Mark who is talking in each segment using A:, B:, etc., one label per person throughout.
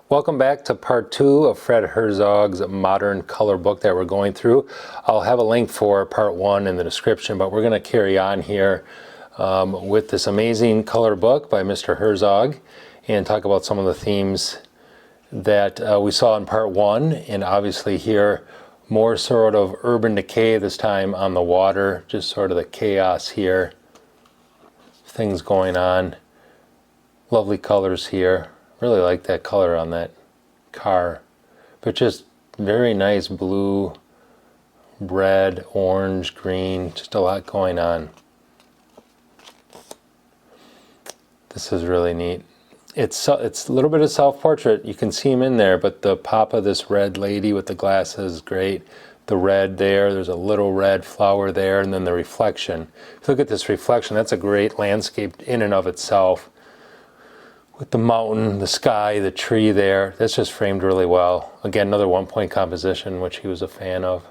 A: Welcome back to part 2 of Fred Herzog's modern color book that we're going through. I'll have a link for part 1 in the description, but we're going to carry on here with this amazing color book by Mr. Herzog and talk about some of the themes that we saw in part 1, and obviously here more sort of urban decay, this time on the water, just sort of the chaos here, things going on. Lovely colors here. Really like that color on that car, but just very nice blue, red, orange, green, just a lot going on. This is really neat. It's a little bit of self-portrait. You can see him in there, but the pop of this red lady with the glasses is great. The red there's a little red flower there, and then the reflection. If you look at this reflection, that's a great landscape in and of itself. With the mountain, the sky, the tree there, that's just framed really well. Again, another one-point composition, which he was a fan of.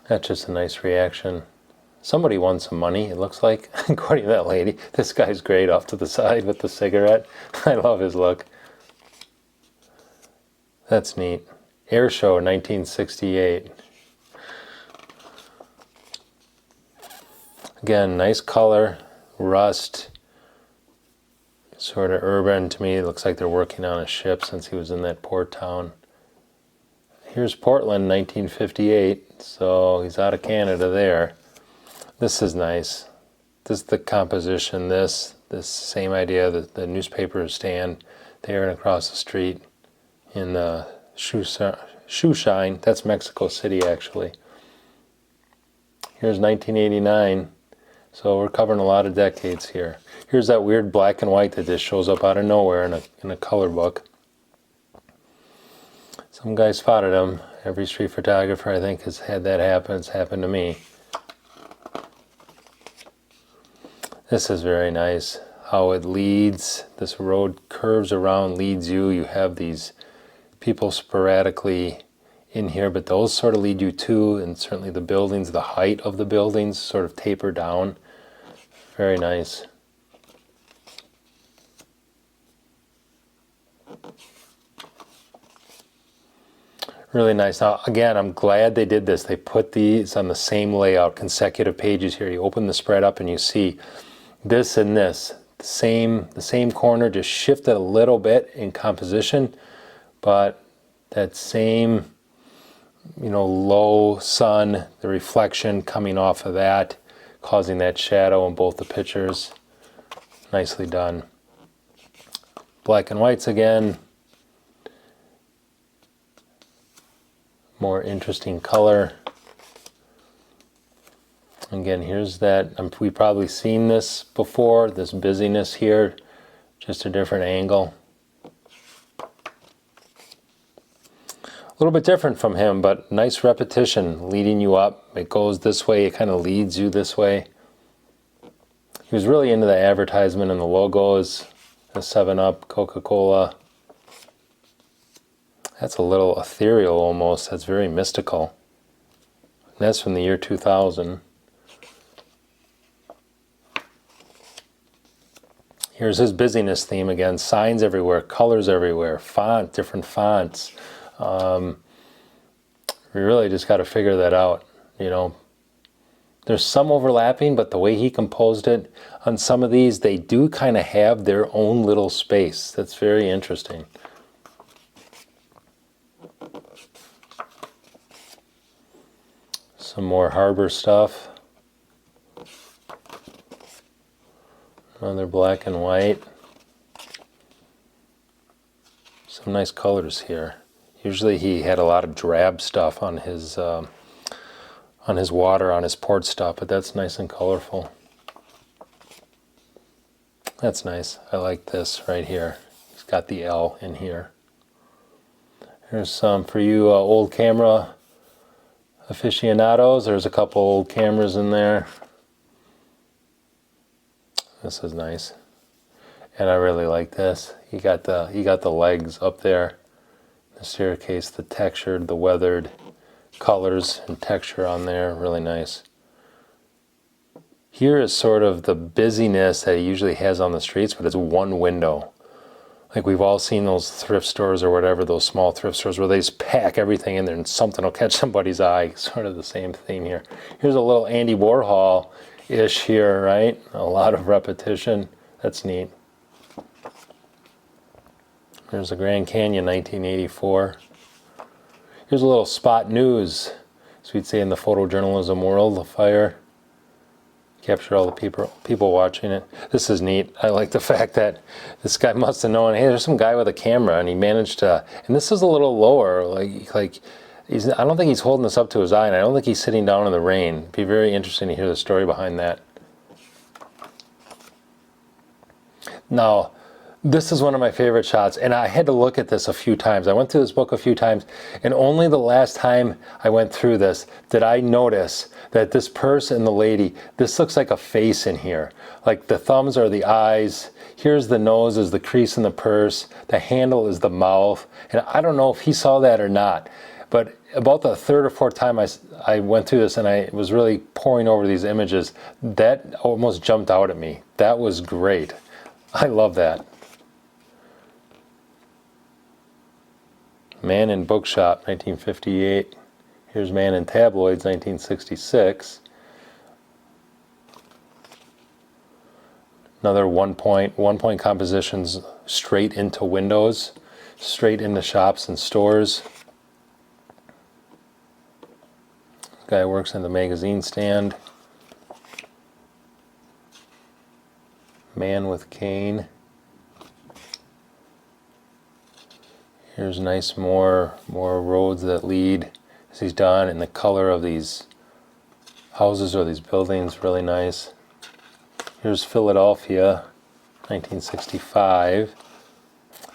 A: That's just a nice reaction. Somebody won some money, it looks like, according to that lady. This guy's great off to the side with the cigarette. I love his look. That's neat. Air Show 1968. Again, nice color, rust, sort of urban to me. It looks like they're working on a ship since he was in that port town. Here's Portland, 1958, so he's out of Canada there. This is nice. This is the composition, this same idea, the newspaper stand there and across the street in the shoe shine. That's Mexico City, actually. Here's 1989. So we're covering a lot of decades here. Here's that weird black and white that just shows up out of nowhere in a color book. Some guy spotted him. Every street photographer, I think, has had that happen. It's happened to me. This is very nice. How it leads, this road curves around, leads you. You have these people sporadically in here, but those sort of lead you to, and certainly the buildings, the height of the buildings sort of taper down. Very nice. Really nice. Now, again, I'm glad they did this. They put these on the same layout, consecutive pages here. You open the spread up and you see this and this. The same corner, just shifted a little bit in composition, but that same, low sun, the reflection coming off of that, causing that shadow in both the pictures. Nicely done. Black and whites again. More interesting color. Again, here's that. We've probably seen this before, this busyness here, just a different angle. A little bit different from him, but nice repetition, leading you up. It goes this way, it kind of leads you this way. He was really into the advertisement and the logos, the 7-Up, Coca-Cola. That's a little ethereal almost, that's very mystical. And that's from the year 2000. Here's his busyness theme again, signs everywhere, colors everywhere, different fonts. We really just got to figure that out, There's some overlapping, but the way he composed it on some of these, they do kind of have their own little space. That's very interesting. Some more harbor stuff. Another black and white. Some nice colors here. Usually he had a lot of drab stuff on his water, on his port stuff, but that's nice and colorful. That's nice. I like this right here. He's got the L in here. Here's some for you old camera aficionados. There's a couple old cameras in there. This is nice. And I really like this. You got the legs up there. The staircase, the textured, the weathered colors and texture on there, really nice. Here is sort of the busyness that he usually has on the streets, but it's one window. Like we've all seen those thrift stores or whatever, those small thrift stores where they just pack everything in there and something will catch somebody's eye. Sort of the same theme here. Here's a little Andy Warhol-ish here, right? A lot of repetition. That's neat. There's the Grand Canyon, 1984. Here's a little spot news, as we'd say in the photojournalism world, the fire. Capture all the people watching it. This is neat. I like the fact that this guy must have known, hey, there's some guy with a camera, and he managed to, and this is a little lower, like he's, I don't think he's holding this up to his eye, and I don't think he's sitting down in the rain. It'd be very interesting to hear the story behind that. Now, this is one of my favorite shots, and I had to look at this a few times. I went through this book a few times, and only the last time I went through this did I notice that this purse and the lady, this looks like a face in here. Like the thumbs are the eyes, here's the nose is the crease in the purse, the handle is the mouth, and I don't know if he saw that or not, but about the third or fourth time I went through this and I was really poring over these images, that almost jumped out at me. That was great. I love that. Man in Bookshop, 1958. Here's Man in Tabloids, 1966. Another one point compositions straight into windows, straight into shops and stores. Guy works in the magazine stand. Man with cane. Here's nice more roads that lead as he's done, and the color of these houses or these buildings really nice. Here's Philadelphia, 1965.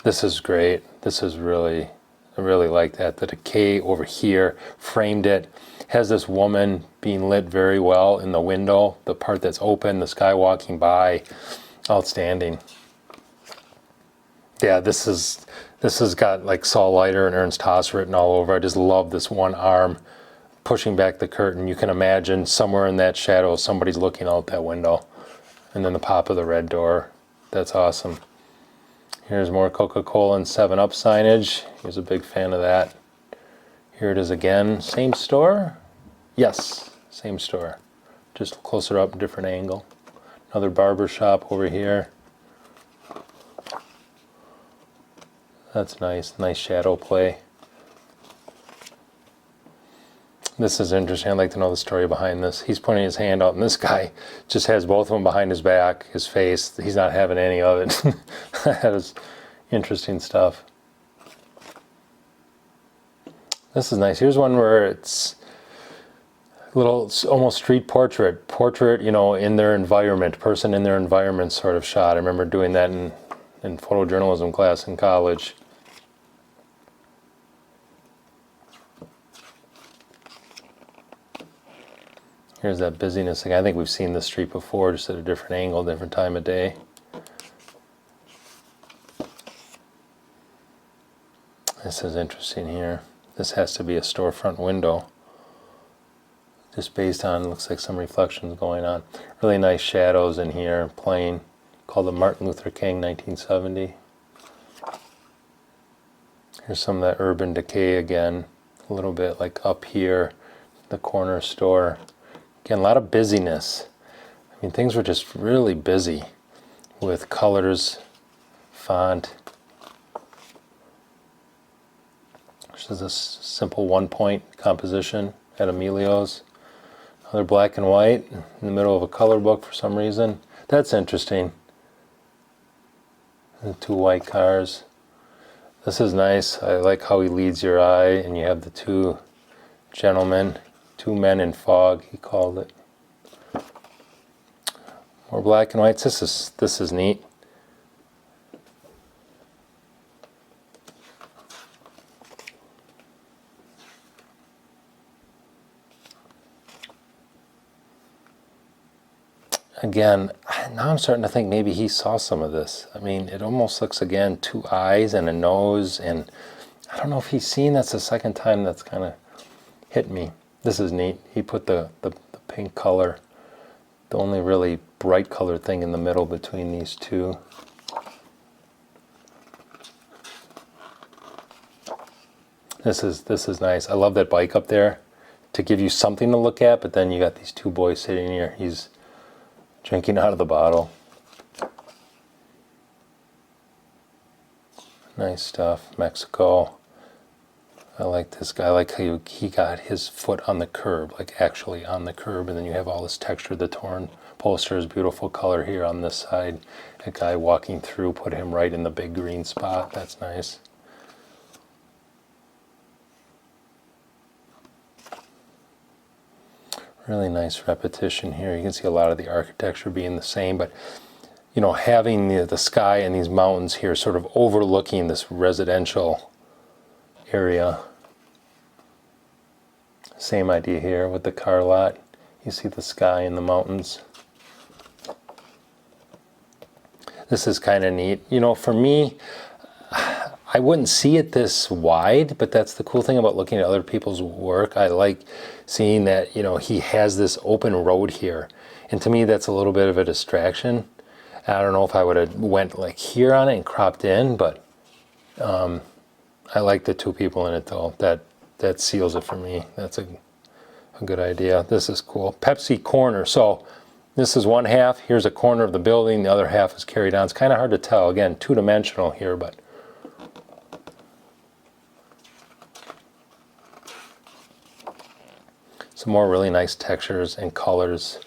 A: This is great. This is really, I really like that. The decay over here framed it. Has this woman being lit very well in the window, the part that's open, the sky walking by. Outstanding. Yeah, this has got like Saul Leiter and Ernst Haas written all over. I just love this one arm pushing back the curtain. You can imagine somewhere in that shadow somebody's looking out that window. And then the pop of the red door. That's awesome. Here's more Coca-Cola and 7-Up signage. He was a big fan of that. Here it is again. Same store? Yes, same store. Just closer up, different angle. Another barber shop over here. That's nice. Nice shadow play. This is interesting. I'd like to know the story behind this. He's pointing his hand out, and this guy just has both of them behind his back, his face. He's not having any of it. That is interesting stuff. This is nice. Here's one where it's a little almost street portrait, you know, in their environment, person in their environment sort of shot. I remember doing that in photojournalism class in college. Here's that busyness again. I think we've seen this street before, just at a different angle, different time of day. This is interesting here. This has to be a storefront window. Just based on, looks like some reflections going on. Really nice shadows in here, playing. Called the Martin Luther King, 1970. Here's some of that urban decay again. A little bit like up here, the corner store. Again, a lot of busyness. I mean, things were just really busy with colors, font. This is a simple 1-point composition at Emilio's. Another black and white in the middle of a color book for some reason. That's interesting. And 2 white cars. This is nice. I like how he leads your eye, and you have the 2 gentlemen, 2 men in fog, he called it. More black and whites. This is neat. Again, now I'm starting to think maybe he saw some of this. I mean, it almost looks, again, 2 eyes and a nose, and I don't know if he's seen. That's the second time that's kind of hit me. This is neat. He put the pink color the only really bright colored thing in the middle between these two. This is nice. I love that bike up there to give you something to look at, but then you got these two boys sitting here. He's drinking out of the bottle. Nice stuff. Mexico. I like this guy. I like how he got his foot on the curb, like actually on the curb, and then you have all this texture. The torn poster is beautiful color here on this side. A guy walking through put him right in the big green spot. That's nice. Really nice repetition here. You can see a lot of the architecture being the same, but you know, having the sky and these mountains here sort of overlooking this residential area. Same idea here with the car lot. You see the sky and the mountains. This is kind of neat. You know, for me, I wouldn't see it this wide, but that's the cool thing about looking at other people's work. I like seeing that, you know, he has this open road here. And to me, that's a little bit of a distraction. I don't know if I would have went like here on it and cropped in, but I like the two people in it though. That seals it for me. That's a good idea. This is cool. Pepsi corner. So this is one half. Here's a corner of the building. The other half is carried on. It's kind of hard to tell. Again, two-dimensional here, but some more really nice textures and colors.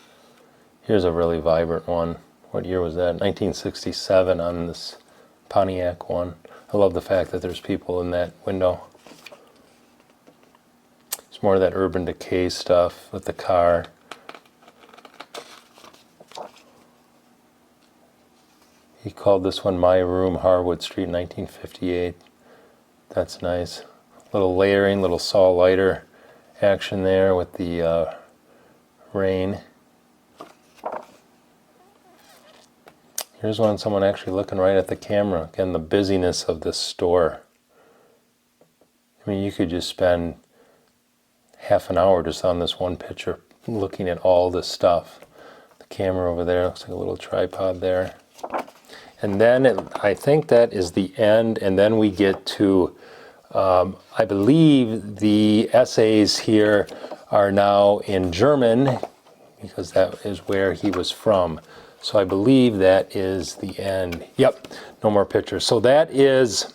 A: Here's a really vibrant one. What year was that? 1967 on this Pontiac one. I love the fact that there's people in that window. It's more of that urban decay stuff with the car. He called this one My Room, Harwood Street, 1958. That's nice. Little layering, little saw lighter action there with the rain. Here's one, someone actually looking right at the camera. Again, the busyness of this store. I mean, you could just spend half an hour just on this one picture, looking at all this stuff. The camera over there looks like a little tripod there. And then I think that is the end, and then we get to, I believe the essays here are now in German, because that is where he was from. So I believe that is the end. Yep, no more pictures. So that is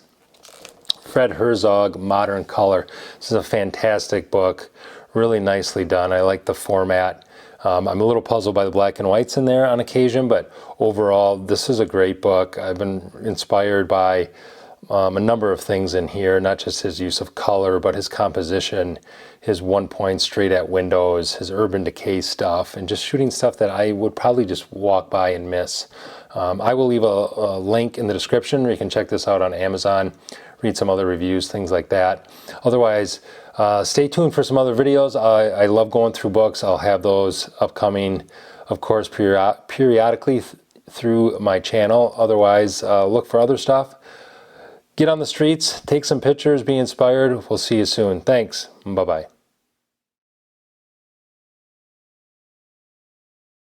A: Fred Herzog, Modern Color. This is a fantastic book, really nicely done. I like the format. I'm a little puzzled by the black and whites in there on occasion, but overall, this is a great book. I've been inspired by a number of things in here, not just his use of color, but his composition, his one point straight at windows, his urban decay stuff, and just shooting stuff that I would probably just walk by and miss. I will leave a link in the description where you can check this out on Amazon, read some other reviews, things like that. Otherwise, stay tuned for some other videos. I love going through books. I'll have those upcoming, of course, periodically through my channel. Otherwise, look for other stuff. Get on the streets, take some pictures, be inspired. We'll see you soon. Thanks. Bye-bye.